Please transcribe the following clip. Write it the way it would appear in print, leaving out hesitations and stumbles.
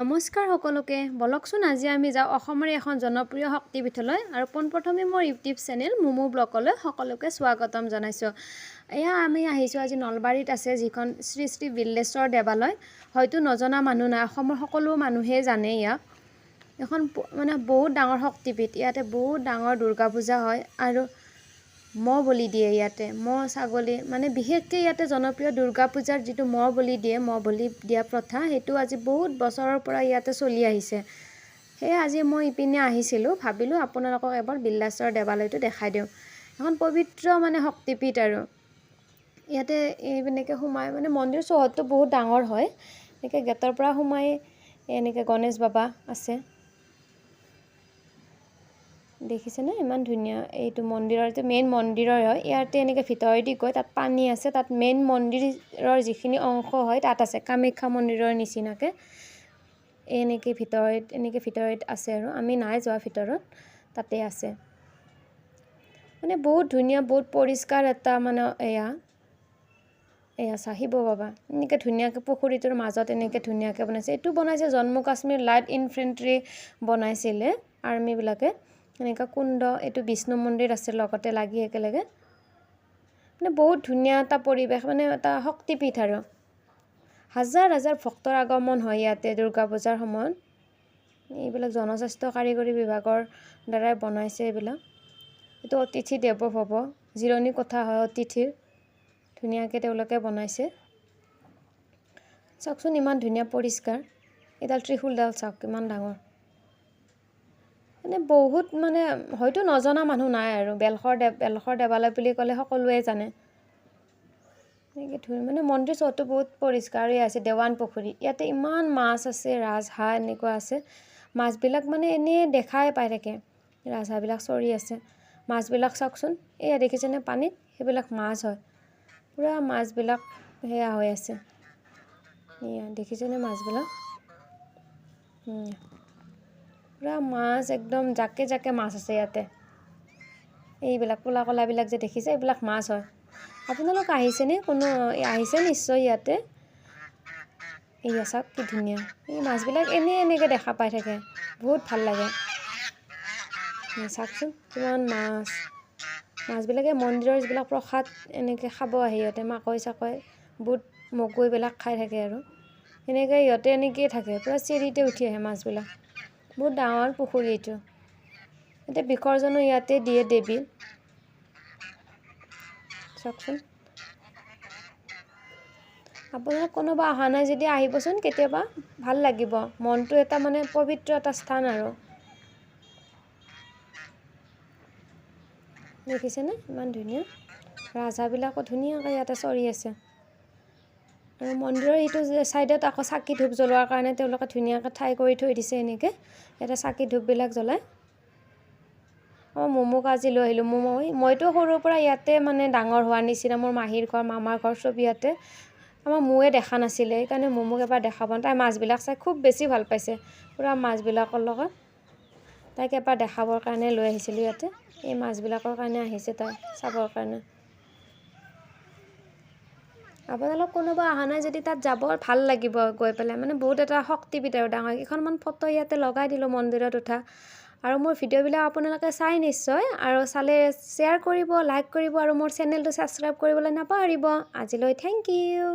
নমস্কাৰ সকলোকে বলকচোন আজি আমি যাওঁ অসমৰ এখন জনপ্ৰিয় শক্তিপীঠলৈ আৰু পোনপ্ৰথমে মোৰ ইউটিউব চেনেল মুমু ব্লগলৈ সকলোকে স্বাগতম জনাইছোঁ। এয়া আমি আহিছোঁ আজি নলবাৰীত আছে যিখন শ্ৰী শ্ৰী বিল্লেশ্বৰ দেৱালয়। হয়তো নজনা মানুহ নাই, অসমৰ সকলো মানুহেই জানে ইয়াক। এখন মানে বহুত ডাঙৰ শক্তিপীঠ, ইয়াতে বহুত ডাঙৰ দুৰ্গা পূজা হয় আৰু মহ বলি দিয়ে ইয়াতে, মহ ছাগলী মানে বিশেষকৈ ইয়াতে জনপ্ৰিয় দুৰ্গা পূজাৰ যিটো মহ বলি দিয়া প্ৰথা সেইটো আজি বহুত বছৰৰ পৰা ইয়াতে চলি আহিছে। সেয়ে আজি মই ইপিনে আহিছিলোঁ, ভাবিলোঁ আপোনালোকক এবাৰ বিল্লেশ্বৰ দেৱালয়টো দেখাই দিওঁ। এখন পবিত্ৰ মানে শক্তিপীঠ আৰু ইয়াতে এনেকৈ সোমাই মানে মন্দিৰ চৌহদটো বহুত ডাঙৰ হয়। এনেকৈ গেটৰ পৰা সোমাই এনেকৈ গণেশ বাবা আছে, দেখিছেনে ইমান ধুনীয়া। এইটো মন্দিৰৰ এইটো মেইন মন্দিৰৰ হয়। ইয়াতে এনেকৈ ভিতৰেদি গৈ তাত পানী আছে, তাত মেইন মন্দিৰৰ যিখিনি অংশ হয় তাত আছে, কামাখ্যা মন্দিৰৰ নিচিনাকৈ এনেকৈ ভিতৰত আছে আৰু আমি নাই যোৱা ভিতৰত, তাতে আছে। মানে বহুত ধুনীয়া, বহুত পৰিষ্কাৰ এটা মানে এয়া শিৱ বাবা এনেকৈ ধুনীয়াকৈ পুখুৰীটোৰ মাজত এনেকৈ ধুনীয়াকৈ বনাইছে। এইটো বনাইছে জম্মু কাশ্মীৰ লাইট ইনফেণ্ট্ৰি বনাইছিলে আৰ্মিবিলাকে। এনেকুৱা কুণ্ড, এইটো বিষ্ণু মন্দিৰ আছে লগতে লাগি একেলগে। মানে বহুত ধুনীয়া এটা পৰিৱেশ, মানে এটা শক্তিপীঠ আৰু হাজাৰ হাজাৰ ভক্তৰ আগমন হয় ইয়াতে দুৰ্গা পূজাৰ সময়ত। এইবিলাক জনস্বাস্থ্য কাৰিকৰী বিভাগৰ দ্বাৰাই বনাইছে এইবিলাক। এইটো অতিথি দেৱ ভৱ, জিৰণি কোঠা হয় অতিথিৰ, ধুনীয়াকৈ তেওঁলোকে বনাইছে। চাওকচোন ইমান ধুনীয়া পৰিষ্কাৰ। এইডাল ত্ৰিশূলডাল চাওক কিমান ডাঙৰ। মানে বহুত মানে হয়তো নজনা মানুহ নাই আৰু বেলশৰ দেৱালয় বুলি ক'লে সকলোৱে জানে। মানে মন্দিৰ চৌহদটো বহুত পৰিষ্কাৰ আছে। দেৱান পুখুৰী, ইয়াতে ইমান মাছ আছে, ৰাজহাঁহ এনেকুৱা আছে। মাছবিলাক মানে এনেই দেখাই পাই থাকে, ৰাজহাঁহবিলাক চৰি আছে। মাছবিলাক চাওকচোন, এয়া দেখিছেনে পানীত, সেইবিলাক মাছ হয়। পূৰা মাছবিলাক সেয়া হৈ আছে, এয়া দেখিছেনে মাছবিলাক, পূৰা মাছ একদম জাকে জাকে মাছ আছে ইয়াতে। এইবিলাক ক'লা ক'লাবিলাক যে দেখিছে এইবিলাক মাছ হয়। আপোনালোক আহিছেনে? কোনো আহিছে নিশ্চয় ইয়াতে। এয়া চাওক কি ধুনীয়া, এই মাছবিলাক এনেকৈ দেখা পাই থাকে, বহুত ভাল লাগে। চাওকচোন কিমান মাছবিলাকে মন্দিৰৰ যিবিলাক প্ৰসাদ এনেকৈ খাব আহে সিহঁতে, মাকৈ চাকৈ বুট মগু এইবিলাক খাই থাকে আৰু সেনেকৈ সিহঁতে এনেকৈয়ে থাকে, পূৰা চিৰিতে উঠি আহে মাছবিলাক। বহুত ডাঙৰ পুখুৰী এইটো। এতিয়া বিসৰ্জনো ইয়াতে দিয়ে দেৱীৰ, চাওকচোন। আপোনালোক কোনোবা অহা নাই যদি আহিবচোন কেতিয়াবা, ভাল লাগিব। মনটো এটা মানে পবিত্ৰ এটা স্থান আৰু দেখিছেনে ইমান ধুনীয়া। ৰাজহাঁহবিলাকো ধুনীয়াকৈ ইয়াতে চৰি আছে। আৰু মন্দিৰৰ এইটো ছাইডত আকৌ চাকি ধূপ জ্বলোৱাৰ কাৰণে তেওঁলোকে ধুনীয়াকৈ ঠাই কৰি থৈ দিছে। এনেকৈ ইয়াতে চাকি ধূপবিলাক জ্বলায়। মমোক আজি লৈ আহিলোঁ। মইতো সৰুৰ পৰা ইয়াতে মানে ডাঙৰ হোৱাৰ নিচিনা, মোৰ মাহীৰ ঘৰ মামাৰ ঘৰ চব ইয়াতে। আমাৰ মোৱে দেখা নাছিলে, সেইকাৰণে মমোক এবাৰ দেখাব, তাই মাছবিলাক চাই খুব বেছি ভাল পাইছে। পূৰা মাছবিলাকৰ লগত তাইক এবাৰ দেখাবৰ কাৰণে লৈ আহিছিলোঁ ইয়াতে। এই মাছবিলাকৰ কাৰণে আহিছে তাই চাবৰ কাৰণে। আপোনালোক কোনোবা অহা নাই যদি তাত যাব, ভাল লাগিব গৈ পেলাই। মানে বহুত এটা শক্তিপীঠ আৰু ডাঙৰ। কেইখনমান ফটো ইয়াতে লগাই দিলোঁ মন্দিৰত উঠা। আৰু মোৰ ভিডিঅ'বিলাক আপোনালোকে চাই নিশ্চয়, আৰু চালে শ্বেয়াৰ কৰিব, লাইক কৰিব আৰু মোৰ চেনেলটো ছাবস্ক্ৰাইব কৰিবলৈ নাপাহৰিব। আজিলৈ থেংক ইউ।